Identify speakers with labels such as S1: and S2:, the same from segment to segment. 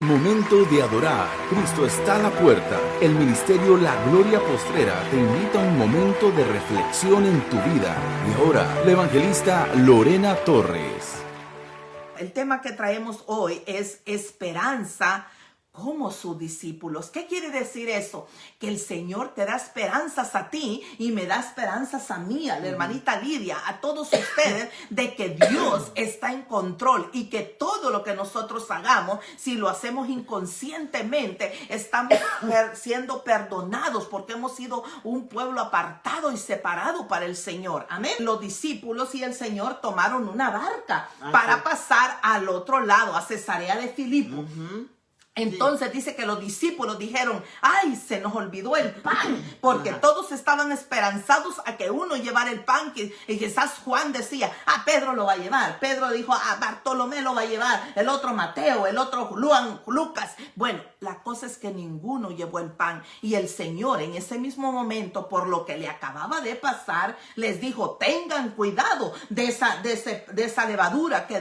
S1: Momento de adorar. Cristo está a la puerta. El ministerio La Gloria Postrera te invita a un momento de reflexión en tu vida. Y ahora, la evangelista Lorena Torres.
S2: El tema que traemos hoy es esperanza como sus discípulos. ¿Qué quiere decir eso? Que el Señor te da esperanzas a ti y me da esperanzas a mí, a la hermanita Lidia, a todos ustedes, de que Dios está en control y que todo lo que nosotros hagamos, si lo hacemos inconscientemente, estamos siendo perdonados porque hemos sido un pueblo apartado y separado para el Señor. Amén. Los discípulos y el Señor tomaron una barca para pasar al otro lado, a Cesarea de Filipo. Entonces dice que los discípulos dijeron, ay, se nos olvidó el pan, porque todos estaban esperanzados a que uno llevara el pan, y quizás Juan decía, Pedro lo va a llevar, Pedro dijo, Bartolomé lo va a llevar, el otro Mateo, el otro Lucas. Bueno, la cosa es que ninguno llevó el pan, y el Señor en ese mismo momento, por lo que le acababa de pasar, les dijo, tengan cuidado de esa levadura que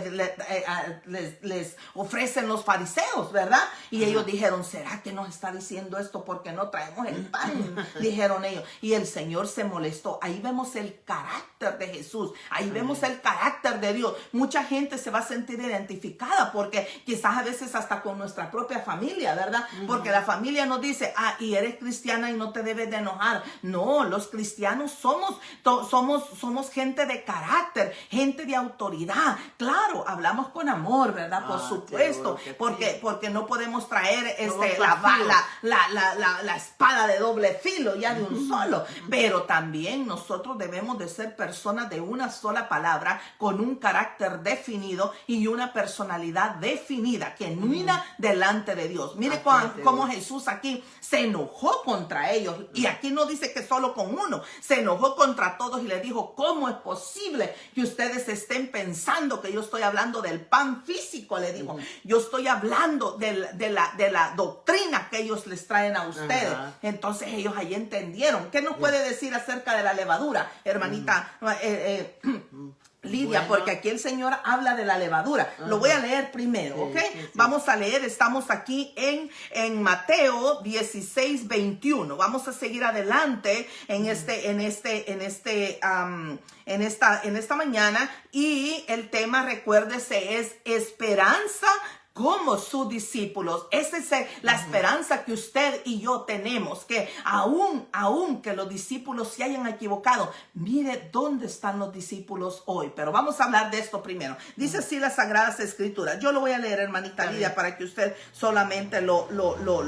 S2: les ofrecen los fariseos, ¿verdad? Y ellos dijeron, ¿será que nos está diciendo esto porque no traemos el pan? Dijeron ellos. Y el Señor se molestó. Ahí vemos el carácter de Jesús. Ahí vemos el carácter de Dios. Mucha gente se va a sentir identificada porque quizás a veces hasta con nuestra propia familia, ¿verdad? Porque la familia nos dice, y eres cristiana y no te debes de enojar. No, los cristianos somos gente de carácter, gente de autoridad. Claro, hablamos con amor, ¿verdad? Por supuesto, porque no podemos traer la espada de doble filo ya de un solo, pero también nosotros debemos de ser personas de una sola palabra, con un carácter definido y una personalidad definida, genuina delante de Dios. Mire cómo Jesús aquí se enojó contra ellos, y aquí no dice que solo con uno, se enojó contra todos y les dijo, ¿cómo es posible que ustedes estén pensando que yo estoy hablando del pan físico? Le dijo, yo estoy hablando de la doctrina que ellos les traen a ustedes. Entonces ellos ahí entendieron. ¿Qué nos puede decir acerca de la levadura, hermanita Lidia? Bueno, porque aquí el Señor habla de la levadura. Lo voy a leer primero, ¿ok? Sí. Vamos a leer, estamos aquí en Mateo 16, 21. Vamos a seguir adelante en esta mañana, y el tema, recuérdese, es esperanza como sus discípulos. Esa es la esperanza que usted y yo tenemos, que aún que los discípulos se hayan equivocado, mire dónde están los discípulos hoy. Pero vamos a hablar de esto primero. Dice así las Sagradas Escrituras. Yo lo voy a leer, hermanita Lidia, para que usted solamente lo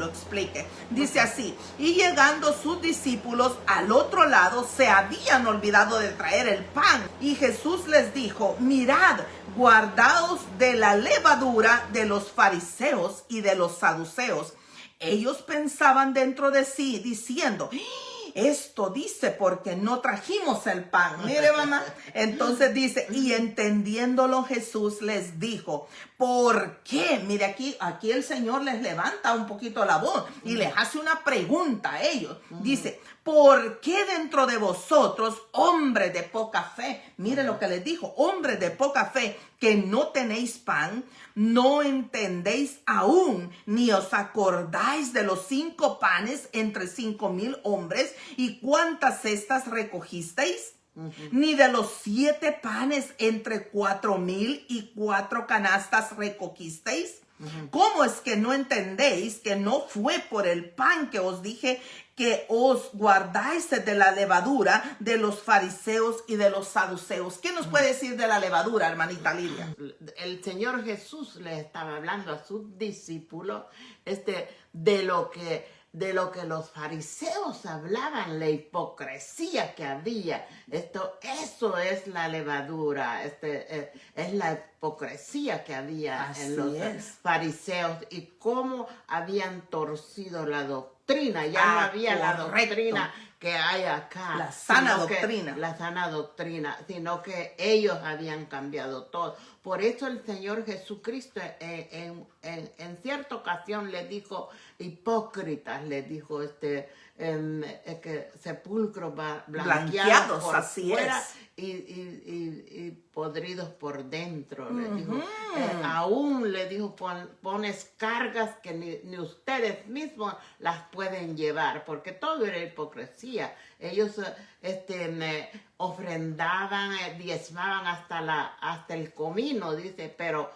S2: explique. Dice así, y llegando sus discípulos al otro lado, se habían olvidado de traer el pan. Y Jesús les dijo, mirad, guardaos de la levadura de los fariseos y de los saduceos. Ellos pensaban dentro de sí, diciendo, esto dice porque no trajimos el pan. Mire, mamá. Entonces dice, y entendiéndolo Jesús les dijo, ¿por qué? Mire, aquí el Señor les levanta un poquito la voz y les hace una pregunta a ellos. Dice, ¿por qué dentro de vosotros, hombres de poca fe? Mire lo que les dijo, hombres de poca fe, que no tenéis pan, no entendéis aún, ni os acordáis de los 5 panes entre 5,000 hombres, y cuántas cestas recogisteis, ni de los 7 panes entre 4,000 y 4 canastas recogisteis. ¿Cómo es que no entendéis que no fue por el pan que os dije que os guardáis de la levadura de los fariseos y de los saduceos? ¿Qué nos puede decir de la levadura, hermanita Lidia?
S3: El Señor Jesús le estaba hablando a sus discípulos de lo que los fariseos hablaban, la hipocresía que había. Eso es la levadura, es la hipocresía que había en los fariseos, y cómo habían torcido la doctrina. Ya no había la doctrina que hay acá.
S2: La sana doctrina.
S3: La sana doctrina, sino que ellos habían cambiado todo. Por eso el Señor Jesucristo en cierta ocasión les dijo, hipócritas, les dijo, que sepulcros blanqueados por
S2: así
S3: fuera
S2: es,
S3: y podridos por dentro, le dijo. Aún le dijo, pones cargas que ni ustedes mismos las pueden llevar, porque todo era hipocresía. Ellos ofrendaban, diezmaban hasta el comino, dice, pero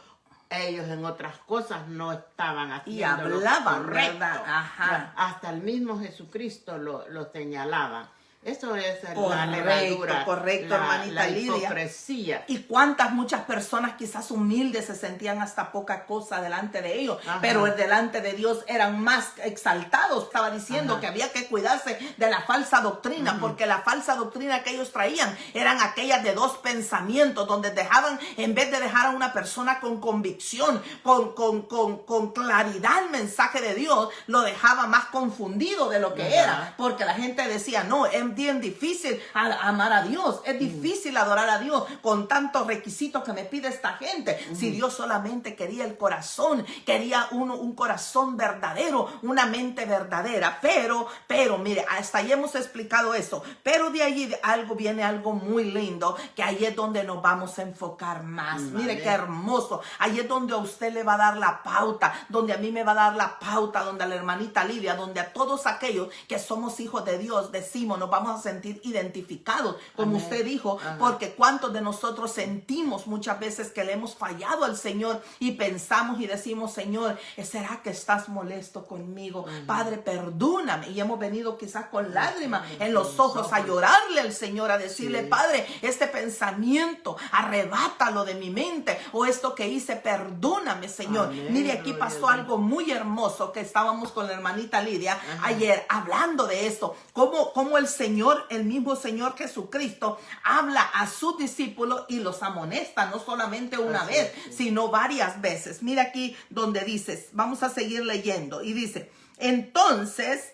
S3: ellos en otras cosas no estaban haciendo
S2: y hablaban,
S3: correcto.
S2: ¿verdad? Ajá.
S3: Hasta el mismo Jesucristo lo señalaba. Eso es
S2: Correcto,
S3: la levadura,
S2: correcto, hermanita
S3: la
S2: Lidia.
S3: hipocresía.
S2: Y muchas personas quizás humildes se sentían hasta poca cosa delante de ellos,
S3: Ajá.
S2: pero delante de Dios eran más exaltados. Estaba diciendo que había que cuidarse de la falsa doctrina, porque la falsa doctrina que ellos traían eran aquellas de dos pensamientos, donde dejaban, en vez de dejar a una persona con convicción, con claridad el mensaje de Dios, lo dejaba más confundido de lo que era, porque la gente decía, no, es bien difícil amar a Dios, es difícil adorar a Dios con tantos requisitos que me pide esta gente. Si Dios solamente quería el corazón, quería un corazón verdadero, una mente verdadera, pero mire, hasta ahí hemos explicado eso, pero de allí viene algo muy lindo, que ahí es donde nos vamos a enfocar más. Mire qué hermoso, ahí es donde a usted le va a dar la pauta, donde a mí me va a dar la pauta, donde a la hermanita Lidia, donde a todos aquellos que somos hijos de Dios decimos, nos vamos a sentir identificados, como usted dijo, porque cuántos de nosotros sentimos muchas veces que le hemos fallado al Señor y pensamos y decimos, Señor, ¿será que estás molesto conmigo? Padre, perdóname. Y hemos venido quizás con lágrimas en los ojos a llorarle al Señor, a decirle, Padre, este pensamiento, arrebátalo de mi mente, o esto que hice, perdóname, Señor. Mire, aquí pasó algo muy hermoso, que estábamos con la hermanita Lidia ayer hablando de esto, cómo el mismo Señor Jesucristo habla a sus discípulos y los amonesta, no solamente una vez, sino varias veces. Mira aquí donde dices, vamos a seguir leyendo, y dice, entonces,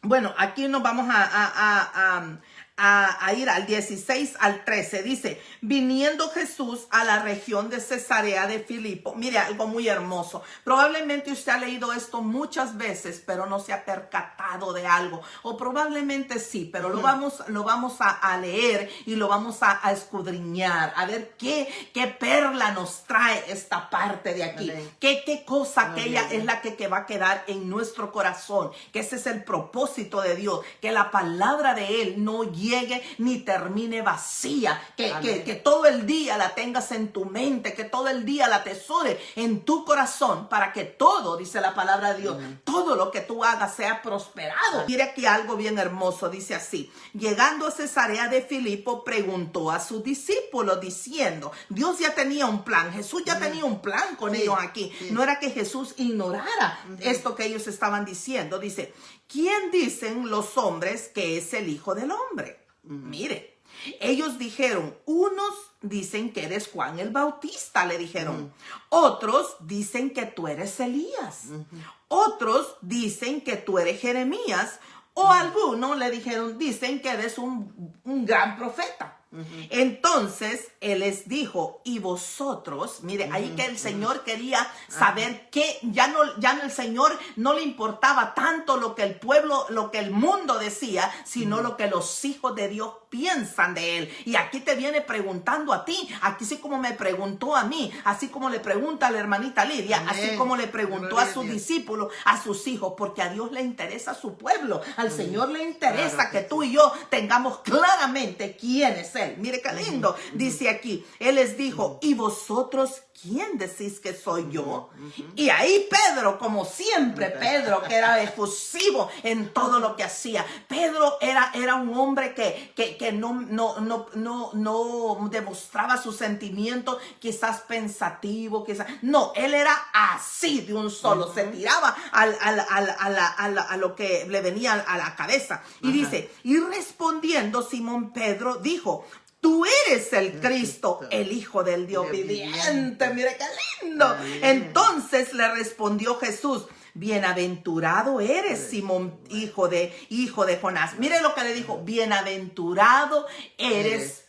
S2: bueno, aquí nos vamos a ir al 16 al 13, dice, viniendo Jesús a la región de Cesarea de Filipo. Mire, algo muy hermoso. Probablemente usted ha leído esto muchas veces, pero no se ha percatado de algo, o probablemente sí, pero lo vamos a leer y lo vamos a escudriñar, a ver qué perla nos trae esta parte de aquí, qué cosa aquella es la que va a quedar en nuestro corazón, que ese es el propósito de Dios, que la palabra de Él no llegue ni termine vacía, que todo el día la tengas en tu mente, que todo el día la atesores en tu corazón, para que todo, dice la palabra de Dios, todo lo que tú hagas sea prosperado. Mire aquí algo bien hermoso, dice así, llegando a Cesarea de Filipo, preguntó a sus discípulos diciendo, Dios ya tenía un plan, Jesús ya tenía un plan con ellos aquí, no era que Jesús ignorara esto que ellos estaban diciendo. Dice, ¿quién dicen los hombres que es el Hijo del Hombre? Mire, ellos dijeron, unos dicen que eres Juan el Bautista, le dijeron. Otros dicen que tú eres Elías. Otros dicen que tú eres Jeremías. O algunos le dijeron, dicen que eres un gran profeta. Entonces él les dijo, y vosotros, mire, ahí que el Señor quería saber que ya no el Señor no le importaba tanto lo que el pueblo, lo que el mundo decía, sino lo que los hijos de Dios piensan de él. Y aquí te viene preguntando a ti, aquí sí como me preguntó a mí, así como le pregunta a la hermanita Lidia, así como le preguntó a sus discípulos, a sus hijos, porque a Dios le interesa su pueblo, al Señor le interesa que tú y yo tengamos claramente quién es Él. Mire qué lindo, dice aquí, Él les dijo, ¿y vosotros quién decís que soy yo? Y ahí Pedro, como siempre, Pedro, que era efusivo en todo lo que hacía. Pedro era un hombre que no demostraba sus sentimientos, quizás pensativo, quizás. No, él era así de un solo, se tiraba a lo que le venía a la cabeza. Y dice, y respondiendo Simón Pedro dijo, tú eres el Cristo, el Hijo del Dios viviente. Mire qué lindo. Entonces le respondió Jesús, bienaventurado eres, Simón, hijo de Jonás. Mire lo que le dijo, bienaventurado eres,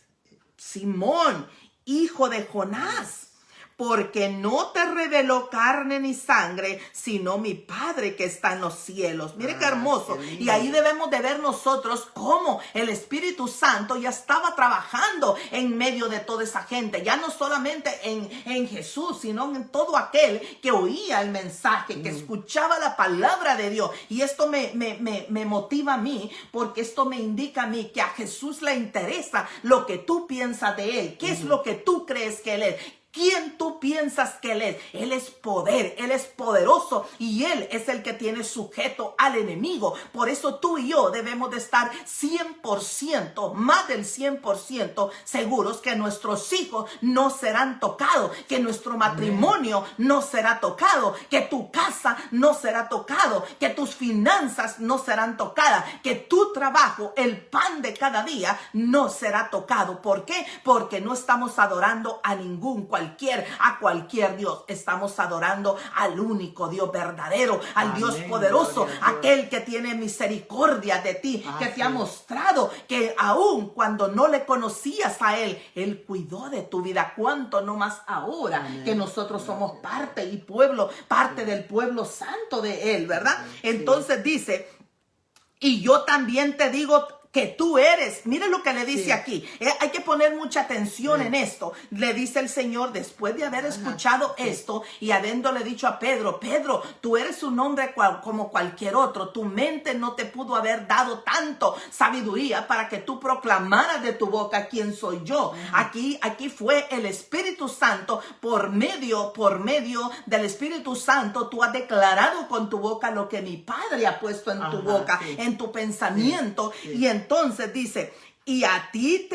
S2: Simón, hijo de Jonás, porque no te reveló carne ni sangre, sino mi Padre que está en los cielos. Mire qué hermoso. Y ahí debemos de ver nosotros cómo el Espíritu Santo ya estaba trabajando en medio de toda esa gente, ya no solamente en Jesús, sino en todo aquel que oía el mensaje, que escuchaba la palabra de Dios. Y esto me motiva a mí, porque esto me indica a mí que a Jesús le interesa lo que tú piensas de Él. ¿Qué es lo que tú crees que Él es? ¿Quién tú piensas que Él es? Él es poder, Él es poderoso y Él es el que tiene sujeto al enemigo. Por eso tú y yo debemos de estar 100%, más del 100% seguros que nuestros hijos no serán tocados, que nuestro matrimonio no será tocado, que tu casa no será tocado, que tus finanzas no serán tocadas, que tu trabajo, el pan de cada día, no será tocado. ¿Por qué? Porque no estamos adorando a cualquier Dios. Estamos adorando al único Dios verdadero, al Dios poderoso, aquel que tiene misericordia de ti, que te ha mostrado que aun cuando no le conocías a Él, Él cuidó de tu vida. Cuánto no más ahora que nosotros somos parte del pueblo santo de Él, ¿verdad? Entonces dice, y yo también te digo que tú eres. Mire lo que le dice aquí. Hay que poner mucha atención en esto. Le dice el Señor, después de haber escuchado esto y habiéndole dicho a Pedro, Pedro, tú eres un hombre como cualquier otro. Tu mente no te pudo haber dado tanto sabiduría para que tú proclamaras de tu boca quién soy yo. Aquí fue el Espíritu Santo. Por medio del Espíritu Santo, tú has declarado con tu boca lo que mi Padre ha puesto en tu boca, en tu pensamiento. Y entonces dice, y a ti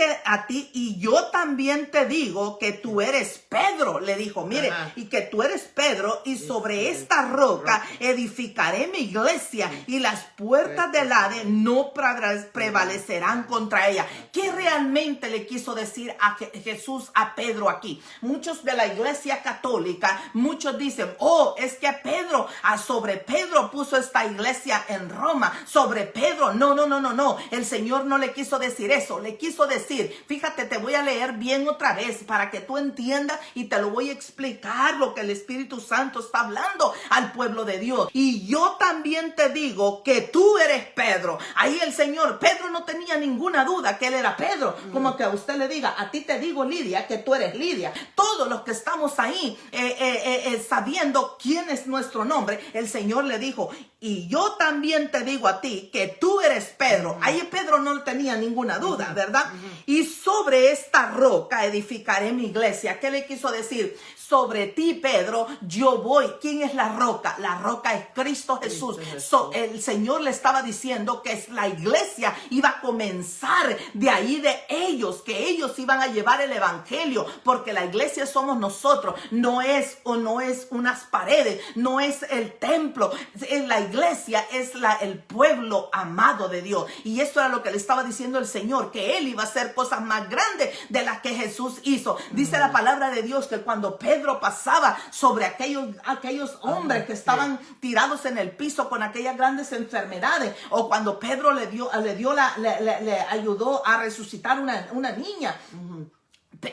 S2: y yo también te digo que tú eres Pedro, le dijo, mire, y que tú eres Pedro, y sobre esta roca edificaré mi iglesia, y las puertas del Hades no prevalecerán contra ella. ¿Qué realmente le quiso decir a Jesús a Pedro aquí? Muchos de la iglesia católica, muchos dicen, es que Pedro, sobre Pedro puso esta iglesia en Roma, sobre Pedro. No, el Señor no le quiso decir eso. Le quiso decir, fíjate, te voy a leer bien otra vez para que tú entiendas y te lo voy a explicar lo que el Espíritu Santo está hablando al pueblo de Dios. Y yo también te digo que tú eres Pedro. Ahí el Señor, Pedro no tenía ninguna duda que él era Pedro. Como que a usted le diga, a ti te digo, Lidia, que tú eres Lidia. Todos los que estamos ahí sabiendo quién es nuestro nombre, el Señor le dijo, y yo también te digo a ti que tú eres Pedro. Ahí Pedro no tenía ninguna duda, ¿verdad? Y sobre esta roca edificaré mi iglesia. ¿Qué le quiso decir? Sobre ti, Pedro, yo voy. ¿Quién es la roca? La roca es Cristo Jesús. El Señor le estaba diciendo que la iglesia iba a comenzar de ahí de ellos, que ellos iban a llevar el evangelio, porque la iglesia somos nosotros. No es unas paredes, no es el templo. La iglesia es el pueblo amado de Dios. Y eso era lo que le estaba diciendo el Señor, que Él iba a hacer cosas más grandes de las que Jesús hizo. Dice la palabra de Dios que cuando Pedro pasaba sobre aquellos hombres que estaban tirados en el piso con aquellas grandes enfermedades, o cuando Pedro le ayudó a resucitar una niña,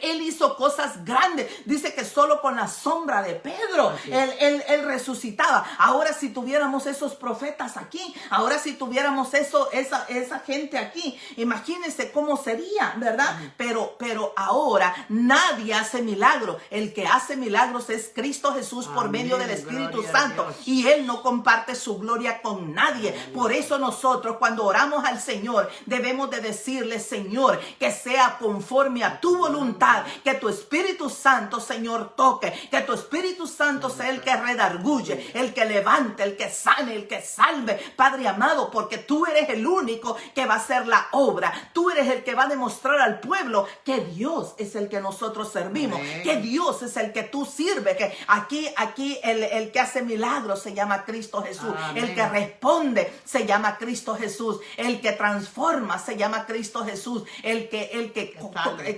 S2: Él hizo cosas grandes. Dice que solo con la sombra de Pedro él resucitaba. Ahora si tuviéramos esos profetas aquí, ahora si tuviéramos esa gente aquí, imagínense cómo sería, ¿verdad? Pero ahora nadie hace milagro. El que hace milagros es Cristo Jesús por medio del Espíritu Santo, y Él no comparte su gloria con nadie. Por eso nosotros cuando oramos al Señor debemos de decirle, Señor, que sea conforme a tu voluntad, que tu Espíritu Santo, Señor, toque, que tu Espíritu Santo sea el que redarguye, el que levante, el que sane, el que salve, Padre amado, porque tú eres el único que va a hacer la obra. Tú eres el que va a demostrar al pueblo que Dios es el que nosotros servimos, que Dios es el que tú sirves, que aquí el que hace milagros se llama Cristo Jesús. El que responde se llama Cristo Jesús, el que transforma se llama Cristo Jesús, el que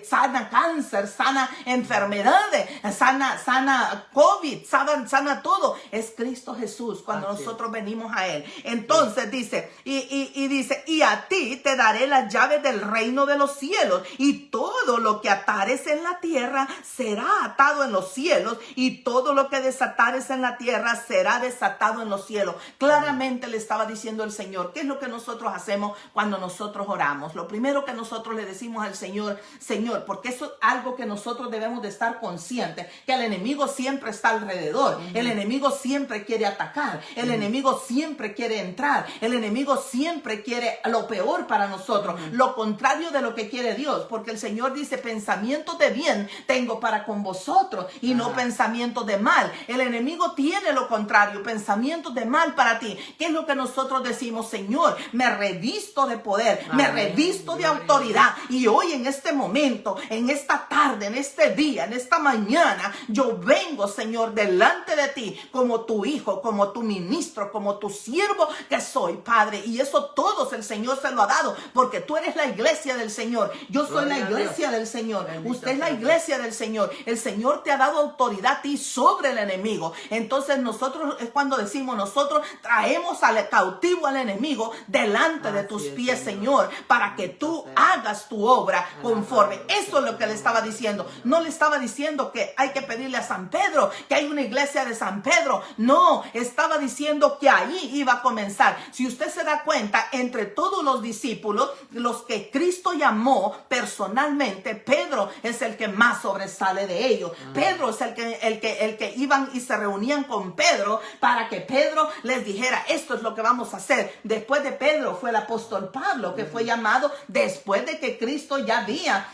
S2: sana cáncer cáncer, sana enfermedades, sana COVID, sana todo. Es Cristo Jesús cuando nosotros venimos a Él. Entonces dice, dice, y a ti te daré las llaves del reino de los cielos, y todo lo que atares en la tierra será atado en los cielos, y todo lo que desatares en la tierra será desatado en los cielos. Claramente le estaba diciendo el Señor, ¿qué es lo que nosotros hacemos cuando nosotros oramos? Lo primero que nosotros le decimos al Señor, Señor, porque eso es algo que nosotros debemos de estar conscientes, que el enemigo siempre está alrededor, el enemigo siempre quiere atacar, el enemigo siempre quiere entrar, el enemigo siempre quiere lo peor para nosotros, lo contrario de lo que quiere Dios, porque el Señor dice, pensamientos de bien tengo para con vosotros y no pensamientos de mal. El enemigo tiene lo contrario, pensamientos de mal para ti. ¿Qué es lo que nosotros decimos? Señor, me revisto de poder, me revisto de autoridad, y hoy en este momento, en esta tarde, en este día, en esta mañana, yo vengo, Señor, delante de ti como tu hijo, como tu ministro, como tu siervo que soy, Padre, y eso todos el Señor se lo ha dado, porque tú eres la iglesia del Señor, yo soy la iglesia del Señor, usted es la iglesia del Señor, el Señor te ha dado autoridad a ti sobre el enemigo. Entonces nosotros, es cuando decimos, nosotros traemos al cautivo al enemigo delante de tus pies, Señor, para que tú hagas tu obra conforme. Eso es lo que le estaba diciendo. No le estaba diciendo que hay que pedirle a San Pedro, que hay una iglesia de San Pedro. No, estaba diciendo que ahí iba a comenzar. Si usted se da cuenta, entre todos los discípulos, los que Cristo llamó personalmente, Pedro es el que más sobresale de ellos. Pedro es el que iban y se reunían con Pedro para que Pedro les dijera, esto es lo que vamos a hacer. Después de Pedro fue el apóstol Pablo, que fue llamado después de que Cristo ya había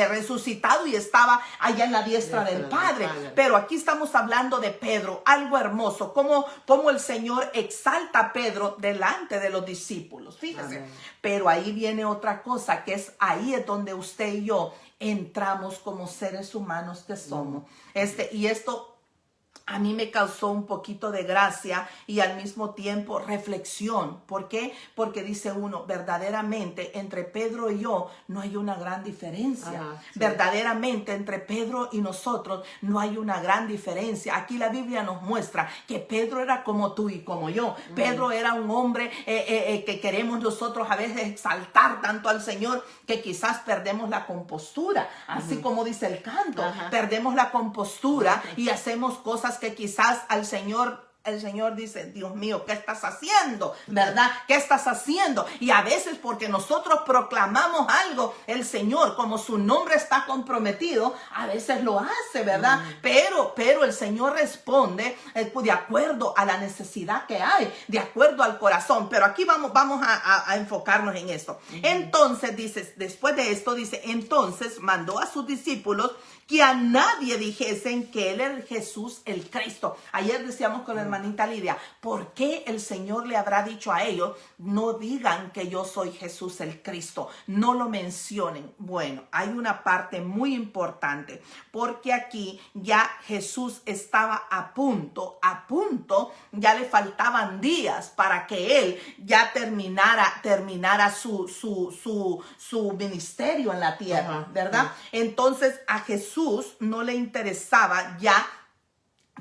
S2: resucitado y estaba allá en la diestra del Padre. Pero aquí estamos hablando de Pedro, algo hermoso, como el Señor exalta a Pedro delante de los discípulos. Fíjese. Pero ahí viene otra cosa, que es ahí es donde usted y yo entramos como seres humanos que somos. Y esto a mí me causó un poquito de gracia y al mismo tiempo reflexión. ¿Por qué? Porque dice uno, verdaderamente entre Pedro y yo no hay una gran diferencia. Verdaderamente entre Pedro y nosotros no hay una gran diferencia. Aquí la Biblia nos muestra que Pedro era como tú y como yo. Pedro era un hombre que queremos nosotros a veces exaltar tanto al Señor que quizás perdemos la compostura. Así como dice el canto, perdemos la compostura y hacemos cosas que quizás el Señor dice, Dios mío, ¿qué estás haciendo? ¿Verdad? ¿Qué estás haciendo? Y a veces porque nosotros proclamamos algo, el Señor, como su nombre está comprometido, a veces lo hace, ¿verdad? Pero el Señor responde de acuerdo a la necesidad que hay, de acuerdo al corazón. Pero aquí vamos a enfocarnos en esto. Entonces dice, después de esto dice, entonces mandó a sus discípulos que a nadie dijesen que Él es Jesús el Cristo. Ayer decíamos con la hermanita Lidia, ¿por qué el Señor le habrá dicho a ellos, no digan que yo soy Jesús el Cristo? No lo mencionen. Bueno, hay una parte muy importante, porque aquí ya Jesús estaba a punto, ya le faltaban días para que Él ya terminara su ministerio en la tierra, ¿verdad? Entonces a Jesús no le interesaba ya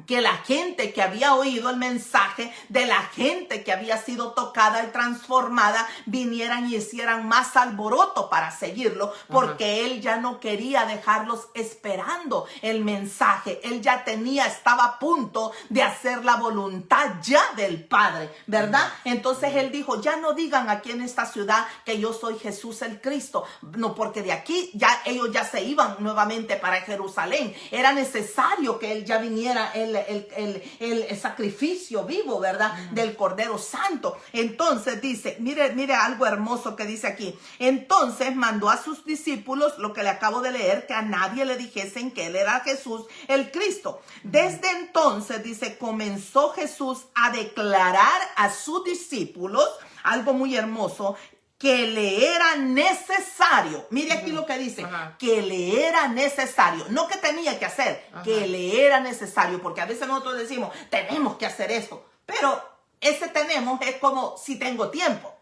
S2: que la gente que había oído el mensaje, de la gente que había sido tocada y transformada, vinieran y hicieran más alboroto para seguirlo, porque él ya no quería dejarlos esperando el mensaje. Él ya estaba a punto de hacer la voluntad ya del Padre, ¿verdad? Entonces él dijo, ya no digan aquí en esta ciudad que yo soy Jesús el Cristo, no, porque de aquí ya ellos ya se iban nuevamente para Jerusalén. Era necesario que él ya viniera, el sacrificio vivo, ¿verdad? Del Cordero Santo. Entonces dice, mire algo hermoso que dice aquí. Entonces mandó a sus discípulos, lo que le acabo de leer, que a nadie le dijesen que Él era Jesús el Cristo. Desde entonces, dice, comenzó Jesús a declarar a sus discípulos algo muy hermoso, que le era necesario. Mire aquí lo que dice, que le era necesario, no que tenía que hacer, que le era necesario, porque a veces nosotros decimos, tenemos que hacer esto, pero ese tenemos es como si tengo tiempo,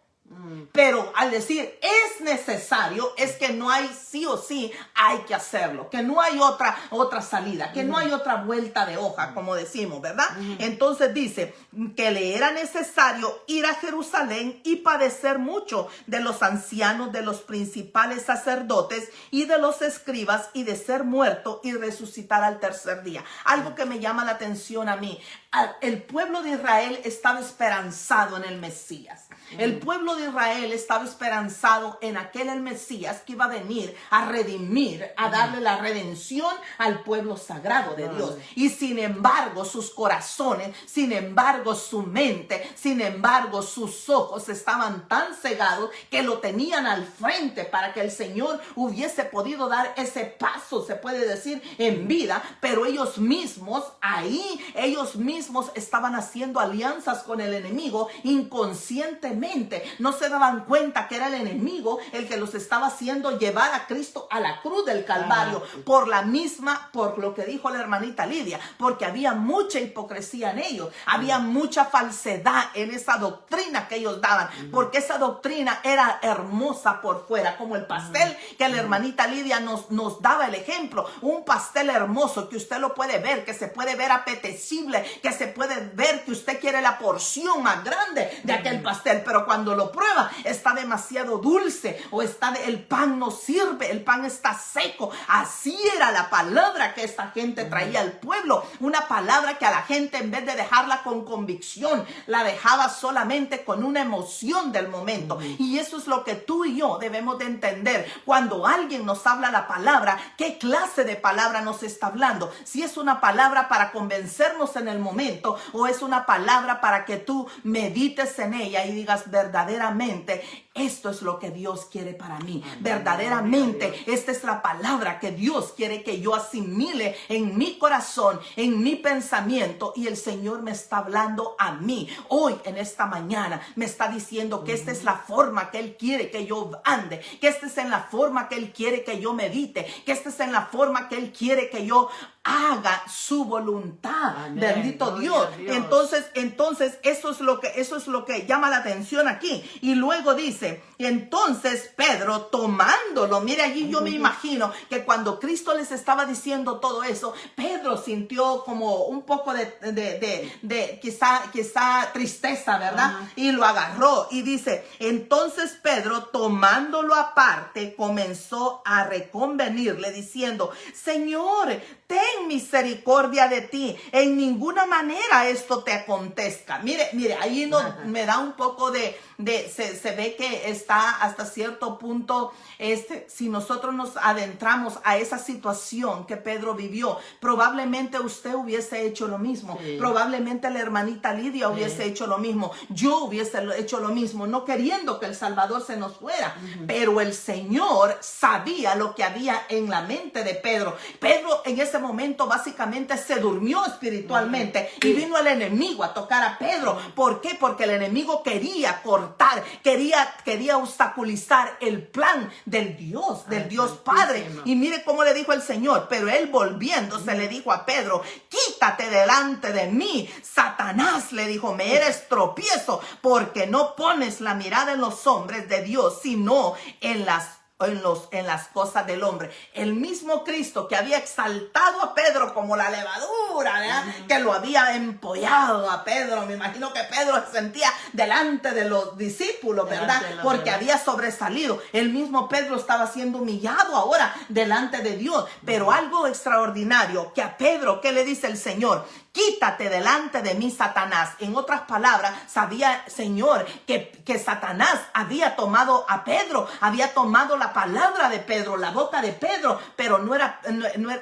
S2: Pero al decir es necesario, es que no hay sí o sí, hay que hacerlo, que no hay otra salida, que no hay otra vuelta de hoja, como decimos, ¿verdad? Entonces dice que le era necesario ir a Jerusalén y padecer mucho de los ancianos, de los principales sacerdotes y de los escribas, y de ser muerto y resucitar al tercer día. Algo que me llama la atención a mí: el pueblo de Israel estaba esperanzado en el Mesías. El pueblo de Israel estaba esperanzado en aquel el Mesías que iba a venir a redimir, a darle la redención al pueblo sagrado de Dios. Y sin embargo, sus corazones, sin embargo, su mente, sin embargo, sus ojos estaban tan cegados que lo tenían al frente para que el Señor hubiese podido dar ese paso, se puede decir, en vida. Pero ellos mismos estaban haciendo alianzas con el enemigo inconscientemente. No se daban cuenta que era el enemigo el que los estaba haciendo llevar a Cristo a la cruz del Calvario, por lo que dijo la hermanita Lidia, porque había mucha hipocresía en ellos, había mucha falsedad en esa doctrina que ellos daban, porque esa doctrina era hermosa por fuera, como el pastel que la hermanita Lidia nos daba el ejemplo, un pastel hermoso que usted lo puede ver, que se puede ver apetecible, que se puede ver que usted quiere la porción más grande de aquel pastel, pero cuando lo prueba está demasiado dulce, o el pan no sirve, el pan está seco. Así era la palabra que esta gente traía al pueblo, una palabra que a la gente, en vez de dejarla con convicción, la dejaba solamente con una emoción del momento. Y eso es lo que tú y yo debemos de entender cuando alguien nos habla la palabra. ¿Qué clase de palabra nos está hablando? Si es una palabra para convencernos en el momento, o es una palabra para que tú medites en ella y digas: verdaderamente esto es lo que Dios quiere para mí. Verdaderamente esta es la palabra que Dios quiere que yo asimile en mi corazón, en mi pensamiento. Y el Señor me está hablando a mí hoy, en esta mañana. Me está diciendo que esta es la forma que Él quiere que yo ande, que esta es en la forma que Él quiere que yo medite, que esta es en la forma que Él quiere que yo haga su voluntad. Amén. Bendito Dios. Entonces eso es lo que llama la atención aquí. Y luego dice: entonces Pedro, tomándolo, mire, allí yo me imagino que cuando Cristo les estaba diciendo todo eso, Pedro sintió como un poco de quizá tristeza, ¿verdad? Y lo agarró y dice: entonces Pedro, tomándolo aparte, comenzó a reconvenirle diciendo: Señor, ten misericordia de ti, en ninguna manera esto te acontezca. Mire, ahí me da un poco se ve que está hasta cierto punto, si nosotros nos adentramos a esa situación que Pedro vivió, probablemente usted hubiese hecho lo mismo, probablemente la hermanita Lidia hubiese hecho lo mismo, yo hubiese hecho lo mismo, no queriendo que el Salvador se nos fuera, pero el Señor sabía lo que había en la mente de Pedro. Pedro en ese momento básicamente se durmió espiritualmente y vino el enemigo a tocar a Pedro. ¿Por qué? Porque el enemigo quería cortar, quería obstaculizar el plan del Dios Padre. Y mire cómo le dijo el Señor, pero él volviéndose le dijo a Pedro: quítate delante de mí, Satanás, le dijo, me eres tropiezo, porque no pones la mirada en los hombres de Dios, sino en las cosas del hombre. El mismo Cristo que había exaltado a Pedro como la levadura, ¿verdad? Que lo había empollado a Pedro. Me imagino que Pedro se sentía delante de los discípulos, ¿verdad? Porque había sobresalido. El mismo Pedro estaba siendo humillado ahora delante de Dios. Pero algo extraordinario, que a Pedro, ¿qué le dice el Señor? Quítate delante de mí, Satanás. En otras palabras, sabía, Señor, que Satanás había tomado a Pedro, había tomado la palabra de Pedro, la boca de Pedro, pero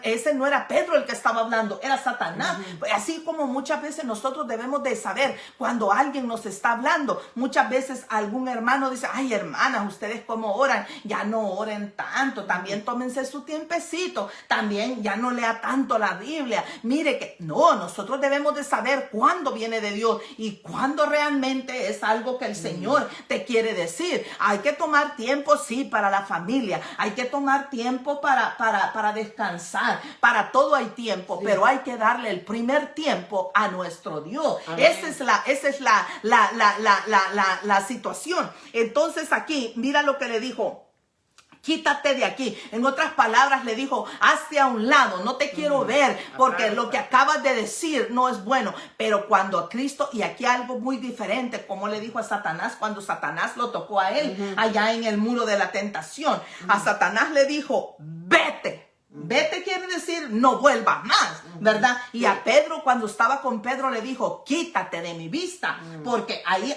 S2: ese no era Pedro el que estaba hablando, era Satanás. Así como muchas veces nosotros debemos de saber cuando alguien nos está hablando. Muchas veces algún hermano dice: ay, hermanas, ustedes cómo oran, ya no oren tanto, también tómense su tiempecito, también ya no lea tanto la Biblia. Mire que no, nosotros nosotros debemos de saber cuándo viene de Dios y cuándo realmente es algo que el Señor te quiere decir. Hay que tomar tiempo, sí, para la familia. Hay que tomar tiempo para descansar. Para todo hay tiempo, sí, pero hay que darle el primer tiempo a nuestro Dios. Amén. Esa es la situación. Entonces aquí, mira lo que le dijo. Quítate de aquí. En otras palabras le dijo, hazte a un lado, no te quiero ver, porque lo que acabas de decir no es bueno. Pero cuando a Cristo, y aquí algo muy diferente, como le dijo a Satanás, cuando Satanás lo tocó a él, allá en el muro de la tentación, a Satanás le dijo, vete. Vete quiere decir no vuelvas más, ¿verdad? Y a Pedro, cuando estaba con Pedro, le dijo, quítate de mi vista, porque ahí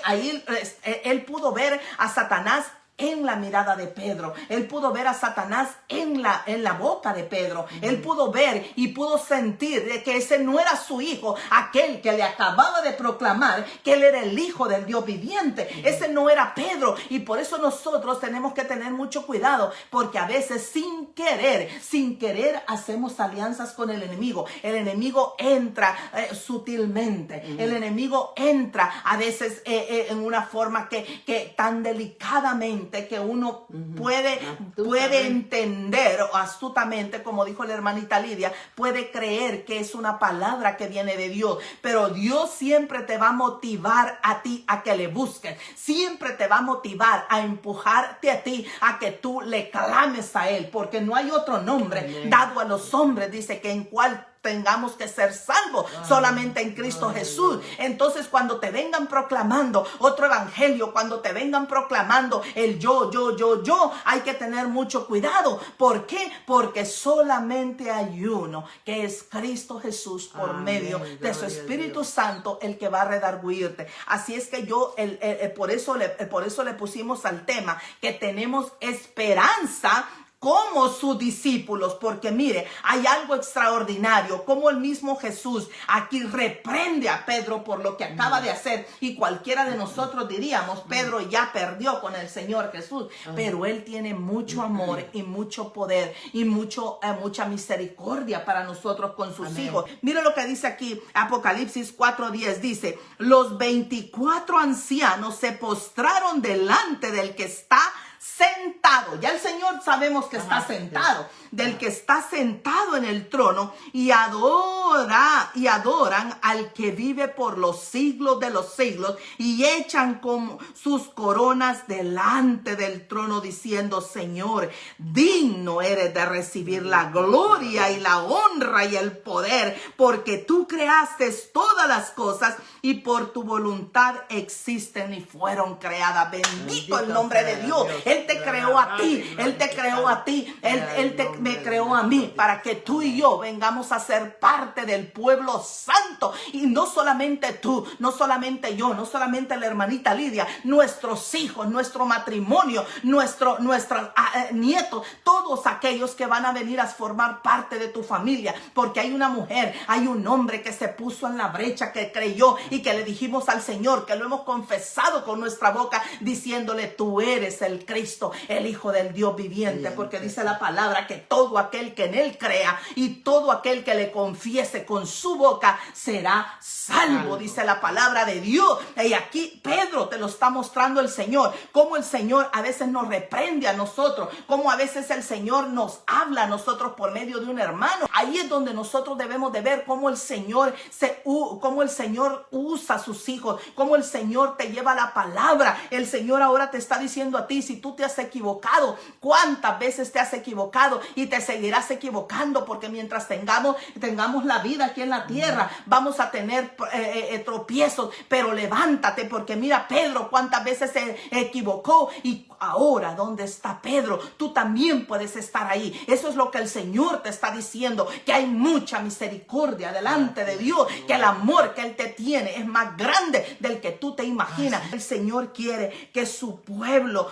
S2: él pudo ver a Satanás en la mirada de Pedro. Él pudo ver a Satanás en la boca de Pedro. Él pudo ver y pudo sentir de que ese no era su hijo, aquel que le acababa de proclamar que él era el hijo del Dios viviente. Ese no era Pedro. Y por eso nosotros tenemos que tener mucho cuidado, porque a veces sin querer hacemos alianzas con el enemigo. El enemigo entra sutilmente. El enemigo entra a veces en una forma que tan delicadamente que uno puede entender astutamente, como dijo la hermanita Lidia, puede creer que es una palabra que viene de Dios, pero Dios siempre te va a motivar a ti a que le busques, siempre te va a motivar a empujarte a ti a que tú le clames a Él, porque no hay otro nombre dado a los hombres, dice, que en cual tengamos que ser salvos, solamente en Cristo Jesús. Entonces, cuando te vengan proclamando otro evangelio, cuando te vengan proclamando el yo, hay que tener mucho cuidado. ¿Por qué? Porque solamente hay uno, que es Cristo Jesús, por medio de su Espíritu Santo, el que va a redarguirte. Así es que por eso le pusimos al tema que tenemos esperanza como sus discípulos, porque mire, hay algo extraordinario, como el mismo Jesús aquí reprende a Pedro por lo que acaba de hacer, y cualquiera de nosotros diríamos, Pedro ya perdió con el Señor Jesús, pero Él tiene mucho amor y mucho poder y mucha misericordia para nosotros con sus hijos. Mire lo que dice aquí, Apocalipsis 4:10, dice, los 24 ancianos se postraron delante del que está sentado. Ya el Señor sabemos que está sentado, del que está sentado en el trono, y adoran al que vive por los siglos de los siglos, y echan como sus coronas delante del trono, diciendo, Señor, digno eres de recibir la gloria y la honra y el poder, porque tú creaste todas las cosas y por tu voluntad existen y fueron creadas. Bendito el nombre de Dios. Él te creó a ti, Él te creó a ti, me creó a mí, para que tú y yo vengamos a ser parte del pueblo santo. Y no solamente tú, no solamente yo, no solamente la hermanita Lidia, nuestros hijos, nuestro matrimonio, nuestros nietos, todos aquellos que van a venir a formar parte de tu familia, porque hay una mujer, hay un hombre que se puso en la brecha, que creyó y que le dijimos al Señor, que lo hemos confesado con nuestra boca, diciéndole, tú eres el Cristo, el Hijo del Dios viviente, porque dice la palabra que todo aquel que en Él crea y todo aquel que le confiese con su boca será salvo, dice la palabra de Dios. Y aquí Pedro te lo está mostrando el Señor, cómo el Señor a veces nos reprende a nosotros, cómo a veces el Señor nos habla a nosotros por medio de un hermano. Ahí es donde nosotros debemos de ver cómo el Señor usa a sus hijos, cómo el Señor te lleva la palabra. El Señor ahora te está diciendo a ti, si tú te has equivocado, cuántas veces te has equivocado y te seguirás equivocando, porque mientras tengamos la vida aquí en la tierra, vamos a tener tropiezos, pero levántate, porque mira Pedro cuántas veces se equivocó, y ahora ¿dónde está Pedro? Tú también puedes estar ahí. Eso es lo que el Señor te está diciendo, que hay mucha misericordia delante de Dios, que el amor que Él te tiene es más grande del que tú te imaginas. El Señor quiere que su pueblo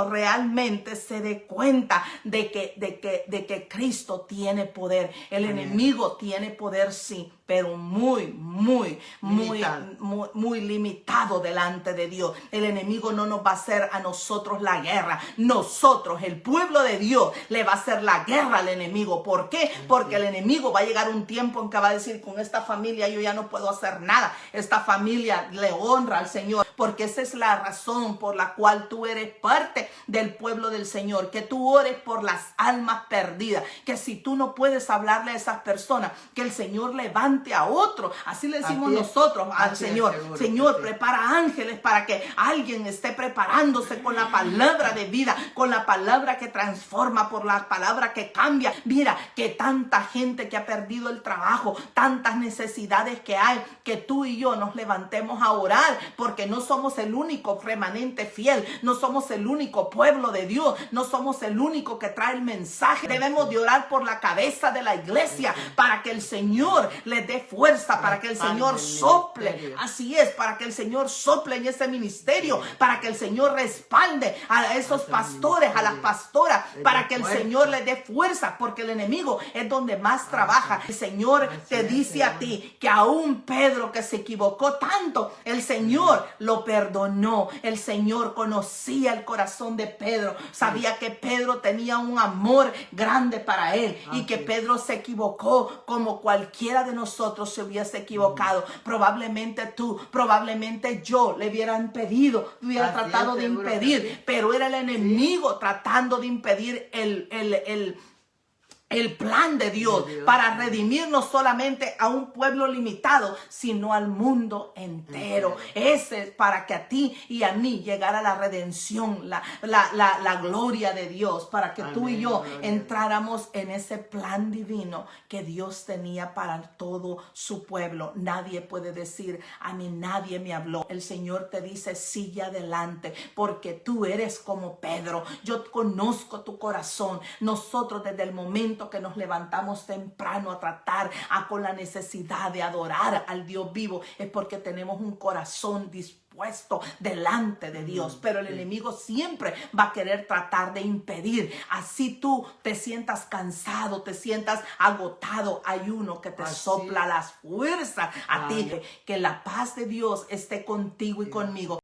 S2: realmente se dé cuenta de que Cristo tiene poder. El enemigo tiene poder, sí, pero muy limitado delante de Dios. El enemigo no nos va a hacer a nosotros la guerra. Nosotros, el pueblo de Dios, le va a hacer la guerra al enemigo. ¿Por qué? Porque el enemigo va a llegar un tiempo en que va a decir, con esta familia yo ya no puedo hacer nada. Esta familia le honra al Señor, porque esa es la razón por la cual tú eres parte del pueblo del Señor, que tú ores por las almas perdidas, que si tú no puedes hablarle a esas personas, que el Señor levante a otro. Así le decimos nosotros al Señor. Señor, prepara ángeles para que alguien esté preparándose con la palabra de vida, con la palabra que transforma, por la palabra que cambia. Mira, que tanta gente que ha perdido el trabajo, tantas necesidades que hay, que tú y yo nos levantemos a orar, porque no somos el único remanente fiel, no somos el único pueblo de Dios, no somos el único que trae el mensaje. Debemos de orar por la cabeza de la iglesia, para que el Señor les dé fuerza, para que el Señor sople, así es, para que el Señor sople en ese ministerio, para que el Señor respalde a esos pastores, a las pastoras, para que el Señor les dé fuerza, porque el enemigo es donde más trabaja. El Señor te dice a ti que aún Pedro, que se equivocó tanto, el Señor lo perdonó. El Señor conocía el corazón de Pedro, sabía que Pedro tenía un amor grande para él, y que Pedro se equivocó como cualquiera de nosotros se hubiese equivocado. Probablemente tú, probablemente yo le hubiera impedido, hubiera tratado de impedir, pero era el enemigo tratando de impedir el plan de Dios para redimir no solamente a un pueblo limitado, sino al mundo entero. Ese es para que a ti y a mí llegara la redención, la gloria de Dios, para que tú y yo entráramos en ese plan divino que Dios tenía para todo su pueblo. Nadie puede decir, a mí nadie me habló. El Señor te dice, sigue adelante, porque tú eres como Pedro. Yo conozco tu corazón. Nosotros desde el momento que nos levantamos temprano a tratar con la necesidad de adorar al Dios vivo, es porque tenemos un corazón dispuesto delante de Dios, pero el enemigo siempre va a querer tratar de impedir. Así tú te sientas cansado, te sientas agotado, hay uno que te sopla las fuerzas a ti. Que la paz de Dios esté contigo y conmigo.